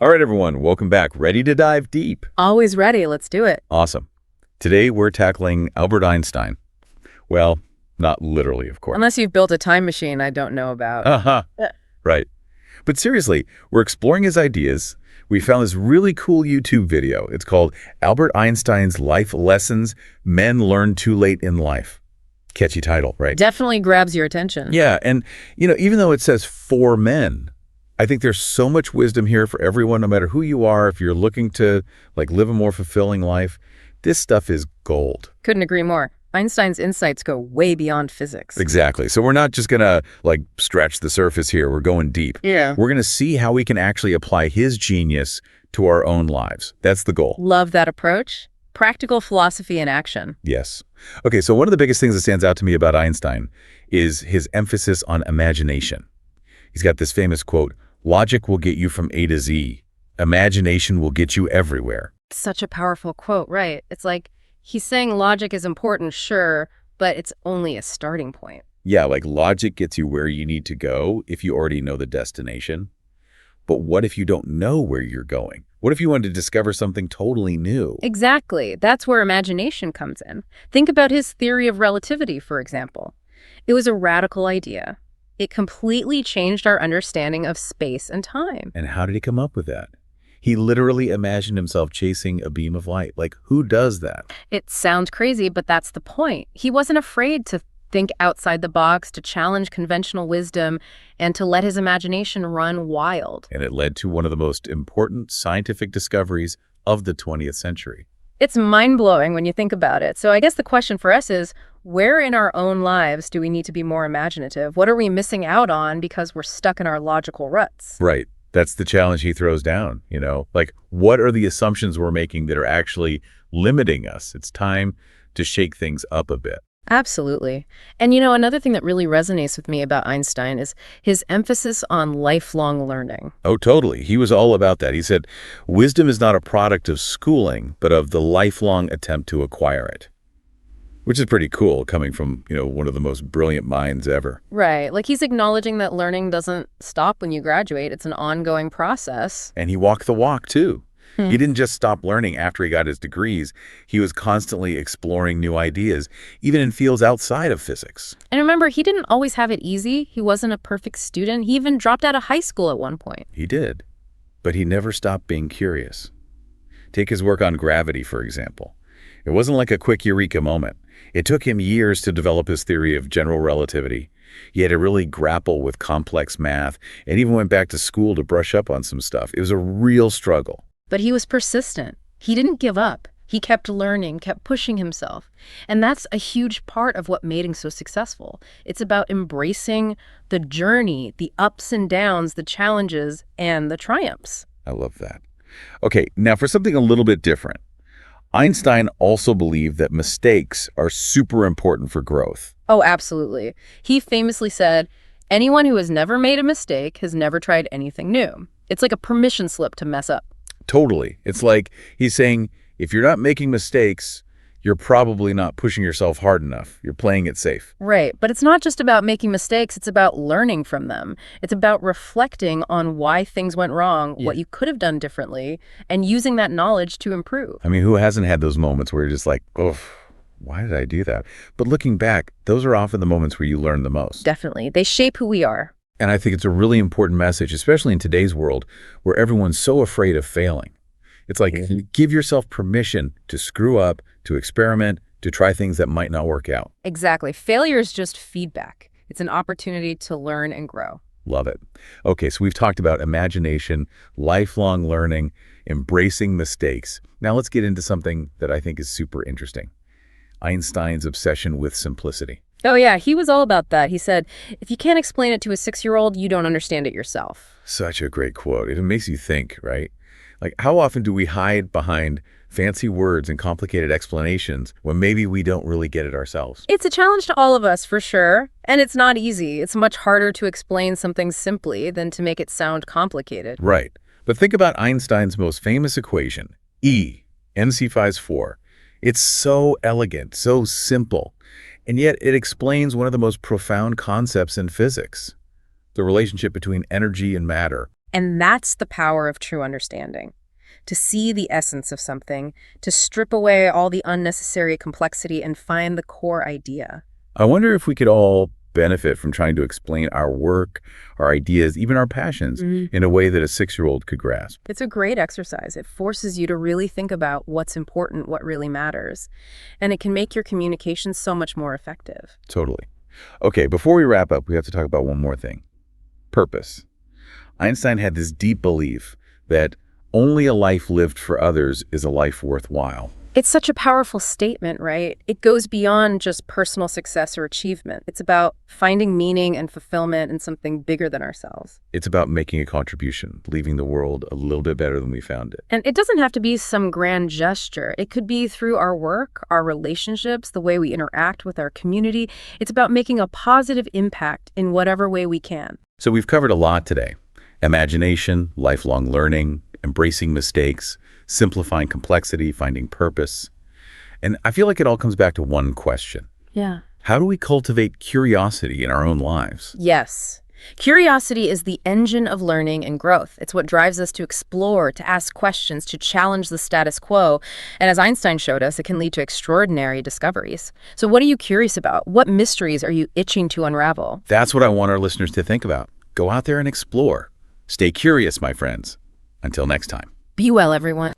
All right, everyone, welcome back. Ready to dive deep? Always ready. Let's do it. Awesome. Today, we're tackling Albert Einstein. Well, not literally, of course. Unless you've built a time machine I don't know about. Uh-huh. Right. But seriously, we're exploring his ideas. We found this really cool YouTube video. It's called Albert Einstein's Life Lessons Men Learn Too Late in Life. Catchy title, right? Definitely grabs your attention. Yeah, and, even though it says for men, I think there's so much wisdom here for everyone, no matter who you are. If you're looking to live a more fulfilling life, this stuff is gold. Couldn't agree more. Einstein's insights go way beyond physics. Exactly. So we're not just going to scratch the surface here. We're going deep. Yeah. We're going to see how we can actually apply his genius to our own lives. That's the goal. Love that approach. Practical philosophy in action. Yes. Okay, so one of the biggest things that stands out to me about Einstein is his emphasis on imagination. He's got this famous quote, "Logic will get you from A to Z. Imagination will get you everywhere." Such a powerful quote, right? It's like he's saying logic is important, sure, but it's only a starting point. Yeah, logic gets you where you need to go if you already know the destination. But what if you don't know where you're going? What if you want to discover something totally new? Exactly. That's where imagination comes in. Think about his theory of relativity, for example. It was a radical idea. It completely changed our understanding of space and time. And how did he come up with that? He literally imagined himself chasing a beam of light. Who does that? It sounds crazy, but that's the point. He wasn't afraid to think outside the box, to challenge conventional wisdom, and to let his imagination run wild. And it led to one of the most important scientific discoveries of the 20th century. It's mind-blowing when you think about it. So I guess the question for us is, where in our own lives do we need to be more imaginative? What are we missing out on because we're stuck in our logical ruts? Right. That's the challenge he throws down, what are the assumptions we're making that are actually limiting us? It's time to shake things up a bit. Absolutely. And another thing that really resonates with me about Einstein is his emphasis on lifelong learning. Oh, totally. He was all about that. He said, wisdom is not a product of schooling, but of the lifelong attempt to acquire it. Which is pretty cool, coming from, one of the most brilliant minds ever. Right. He's acknowledging that learning doesn't stop when you graduate. It's an ongoing process. And he walked the walk, too. He didn't just stop learning after he got his degrees. He was constantly exploring new ideas, even in fields outside of physics. And remember, he didn't always have it easy. He wasn't a perfect student. He even dropped out of high school at one point. He did. But he never stopped being curious. Take his work on gravity, for example. It wasn't like a quick eureka moment. It took him years to develop his theory of general relativity. He had to really grapple with complex math and even went back to school to brush up on some stuff. It was a real struggle. But he was persistent. He didn't give up. He kept learning, kept pushing himself. And that's a huge part of what made him so successful. It's about embracing the journey, the ups and downs, the challenges, and the triumphs. I love that. Okay, now for something a little bit different. Einstein also believed that mistakes are super important for growth. Oh, absolutely. He famously said, anyone who has never made a mistake has never tried anything new. It's like a permission slip to mess up. Totally. It's like he's saying, if you're not making mistakes, you're probably not pushing yourself hard enough. You're playing it safe. Right. But it's not just about making mistakes. It's about learning from them. It's about reflecting on why things went wrong, what you could have done differently, and using that knowledge to improve. I mean, who hasn't had those moments where you're just like, oh, why did I do that? But looking back, those are often the moments where you learn the most. Definitely. They shape who we are. And I think it's a really important message, especially in today's world where everyone's so afraid of failing. It's like, give yourself permission to screw up, to experiment, to try things that might not work out. Exactly. Failure is just feedback. It's an opportunity to learn and grow. Love it. Okay, so we've talked about imagination, lifelong learning, embracing mistakes. Now let's get into something that I think is super interesting. Einstein's obsession with simplicity. Oh, yeah, he was all about that. He said, if you can't explain it to a 6-year-old, you don't understand it yourself. Such a great quote. It makes you think, right? How often do we hide behind fancy words and complicated explanations when maybe we don't really get it ourselves? It's a challenge to all of us, for sure. And it's not easy. It's much harder to explain something simply than to make it sound complicated. Right. But think about Einstein's most famous equation, E, mc 4. It's so elegant, so simple. And yet it explains one of the most profound concepts in physics, the relationship between energy and matter. And that's the power of true understanding. To see the essence of something, to strip away all the unnecessary complexity and find the core idea. I wonder if we could all benefit from trying to explain our work, our ideas, even our passions in a way that a 6-year-old could grasp. It's a great exercise. It forces you to really think about what's important, what really matters. And it can make your communication so much more effective. Totally. Okay, before we wrap up, we have to talk about one more thing. Purpose. Einstein had this deep belief that only a life lived for others is a life worthwhile. It's such a powerful statement, right? It goes beyond just personal success or achievement. It's about finding meaning and fulfillment in something bigger than ourselves. It's about making a contribution, leaving the world a little bit better than we found it. And it doesn't have to be some grand gesture. It could be through our work, our relationships, the way we interact with our community. It's about making a positive impact in whatever way we can. So we've covered a lot today. Imagination, lifelong learning, embracing mistakes, simplifying complexity, finding purpose. And I feel like it all comes back to one question. Yeah. How do we cultivate curiosity in our own lives? Yes. Curiosity is the engine of learning and growth. It's what drives us to explore, to ask questions, to challenge the status quo. And as Einstein showed us, it can lead to extraordinary discoveries. So what are you curious about? What mysteries are you itching to unravel? That's what I want our listeners to think about. Go out there and explore. Stay curious, my friends. Until next time. Be well, everyone.